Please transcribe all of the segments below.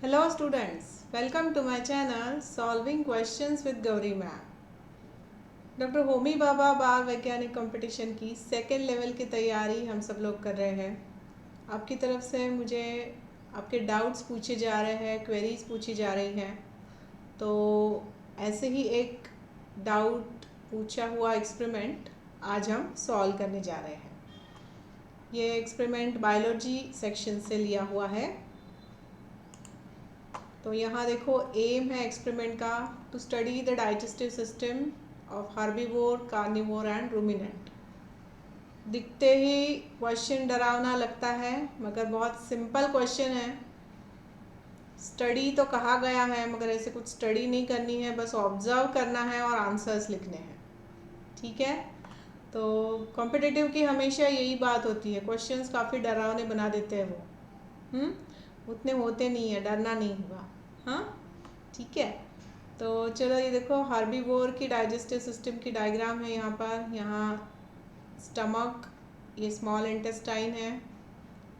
Hello students, welcome to my channel Solving Questions with Gauri Ma'am. Doctor Homi Bhabha बाल वैज्ञानिक competition की second level की तैयारी हम सब लोग कर रहे हैं। आपकी तरफ से मुझे आपके डाउट्स पूछे जा रहे हैं, क्वेरीज पूछी जा रही हैं। तो ऐसे ही एक डाउट पूछा हुआ एक्सपेरिमेंट आज हम सॉल्व करने जा रहे हैं। ये एक्सपेरिमेंट बायोलॉजी सेक्शन से लिया हुआ है। तो यहाँ देखो, एम है एक्सपेरिमेंट का to study the digestive system of herbivore, carnivore and ruminant. दिखते ही क्वेश्चन डरावना लगता है, मगर बहुत सिंपल क्वेश्चन है। स्टडी तो कहा गया है, मगर ऐसे कुछ स्टडी नहीं करनी है, बस ऑब्जर्व करना है और आंसर्स लिखने हैं। ठीक है, तो कॉम्पिटिटिव की हमेशा यही बात होती है, क्वेश्चंस काफ़ी डरावने बना देते हैं वो। उतने होते नहीं है, डरना नहीं होगा। हाँ ठीक है, तो चलो ये देखो, हर्बीवोर की डाइजेस्टिव सिस्टम की डायग्राम है यहाँ पर। यहाँ स्टमक, ये स्मॉल इंटेस्टाइन है,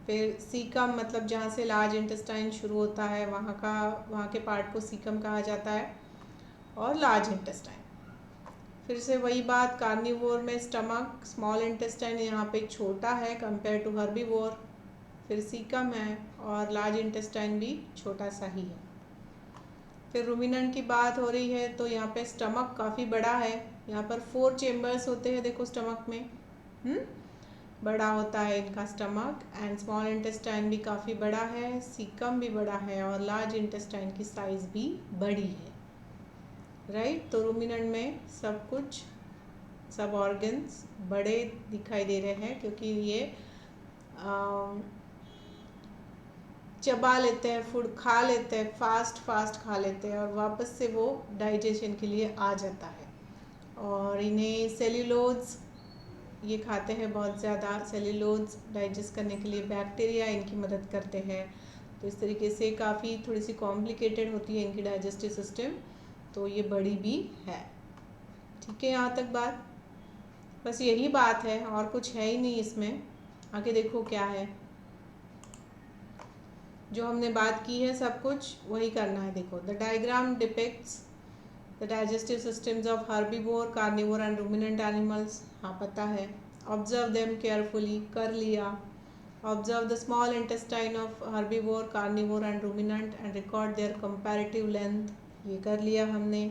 फिर सीकम मतलब जहाँ से लार्ज इंटेस्टाइन शुरू होता है वहाँ के पार्ट को सीकम कहा जाता है, और लार्ज इंटेस्टाइन। फिर से वही बात, कार्निवोर में स्टमक, स्मॉल इंटेस्टाइन यहाँ पे छोटा है कंपेयर टू हर्बीवोर, फिर सीकम है और लार्ज इंटेस्टाइन भी छोटा सा ही है। फिर रूमिनेंट की बात हो रही है, तो यहाँ पे स्टमक काफ़ी बड़ा है। यहाँ पर 4 चेम्बर्स होते हैं, देखो स्टमक में बड़ा होता है इनका स्टमक। एंड स्मॉल इंटेस्टाइन भी काफ़ी बड़ा है, सीकम भी बड़ा है और लार्ज इंटेस्टाइन की साइज़ भी बड़ी है। राइट, तो रूमिनेंट में सब कुछ, सब ऑर्गन्स बड़े दिखाई दे रहे हैं, क्योंकि ये चबा लेते हैं, फूड खा लेते हैं, फास्ट खा लेते हैं और वापस से वो डाइजेशन के लिए आ जाता है। और इन्हें सेल्यूलोज ये खाते हैं बहुत ज़्यादा। सेल्यूलोज डाइजेस्ट करने के लिए बैक्टीरिया इनकी मदद करते हैं। तो इस तरीके से काफ़ी थोड़ी सी कॉम्प्लिकेटेड होती है इनकी डाइजेस्टिव सिस्टम, तो ये बड़ी भी है। ठीक है, यहाँ तक बात, बस यही बात है और कुछ है ही नहीं इसमें। आगे देखो क्या है, जो हमने बात की है सब कुछ वही करना है। देखो, the diagram depicts the digestive systems of herbivore, carnivore and ruminant animals. हाँ पता है। ऑब्जर्व देम केयरफुली, कर लिया। Observe the small intestine of herbivore, carnivore and ruminant and record their comparative length, ये कर लिया हमने।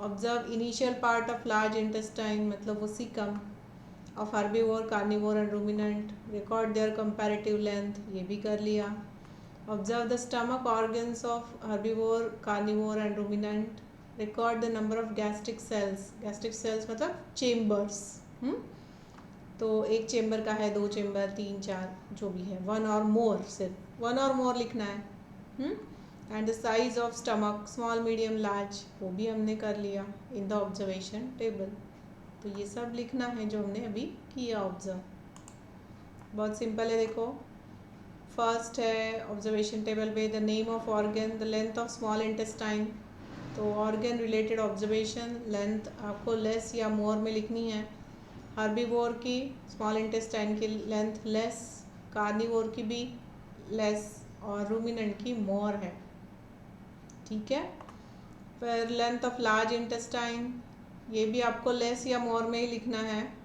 Observe initial part of large intestine, मतलब वो caecum of herbivore, carnivore and ruminant, record their comparative length, ये भी कर लिया। Observe the stomach organs of herbivore, carnivore and ruminant. Record the number of gastric cells. Gastric cells मतलब chambers. तो एक chamber का है, 2 चेम्बर, 3, 4 जो भी है, 1 और मोर, सिर्फ 1 और मोर लिखना है। And the size of stomach, small, medium, large, वो भी हमने कर लिया इन द ऑब्जर्वेशन टेबल। तो ये सब लिखना है जो हमने अभी किया ऑब्जर्व। बहुत सिंपल है, देखो। फर्स्ट है ऑब्जर्वेशन टेबल पे, the name of organ, the length of small intestine. तो ऑर्गन रिलेटेड ऑब्जर्वेशन, लेंथ आपको लेस या मोर में लिखनी है। हर्बीवोर की स्मॉल इंटेस्टाइन की लेंथ लेस, कार्निवोर की भी लेस और रूमिनेंट की मोर है। ठीक है, फिर लेंथ ऑफ लार्ज इंटेस्टाइन, ये भी आपको लेस या मोर में ही लिखना है।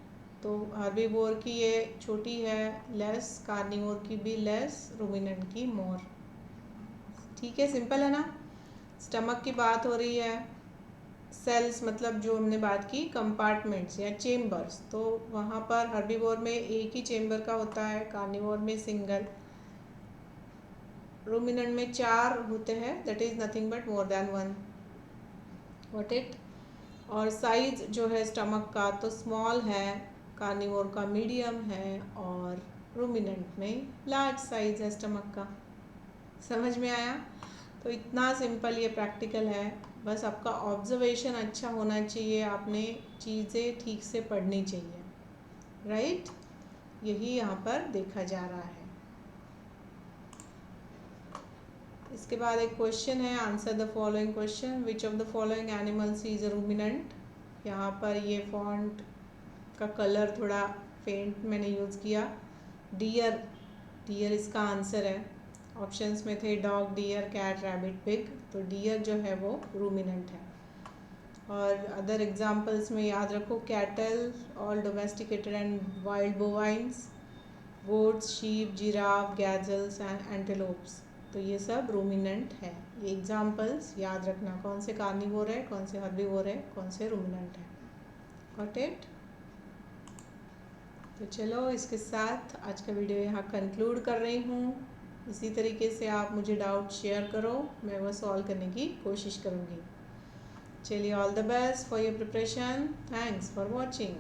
तो हर्बीवोर की ये छोटी है, लेस, कार्निवोर की भी लेस, रूमिनेंट की मोर। ठीक है, सिंपल है ना। स्टमक की बात हो रही है, सेल्स मतलब जो हमने बात की कंपार्टमेंट्स या चेम्बर्स, तो वहाँ पर हर्बीवोर में एक ही चेम्बर का होता है, कार्निवोर में सिंगल, रूमिनेंट में 4 होते हैं, that is nothing but more than 1। What it. और साइज जो है स्टमक का तो स्मॉल है, कार्निवोर का मीडियम है और रूमिनेंट में लार्ज साइज है स्टमक का। समझ में आया। तो इतना सिंपल ये प्रैक्टिकल है, बस आपका ऑब्जर्वेशन अच्छा होना चाहिए, आपने चीज़ें ठीक से पढ़नी चाहिए। राइट, यही यहाँ पर देखा जा रहा है। इसके बाद एक क्वेश्चन है, answer the following question, which of the following animals is a ruminant. यहाँ पर ये फॉन्ट का कलर थोड़ा फेंट मैंने यूज़ किया। डियर, डियर इसका आंसर है। ऑप्शंस में थे dog, deer, cat, rabbit, pig. तो डियर जो है वो रूमिनेंट है। और अदर एग्जांपल्स में याद रखो cattle, all domesticated and wild bovines, goats, sheep, giraffe, gazelles and antelopes. तो ये सब रूमिनेंट है। ये एग्जांपल्स याद रखना, कौन से कार्निवोर है, कौन से हर्बीवोर है, कौन से रूमिनेंट है। Got it? तो चलो इसके साथ आज का वीडियो यहाँ कंक्लूड कर रही हूँ। इसी तरीके से आप मुझे डाउट शेयर करो, मैं वो सॉल्व करने की कोशिश करूँगी। चलिए, all the best for your preparation. Thanks for watching.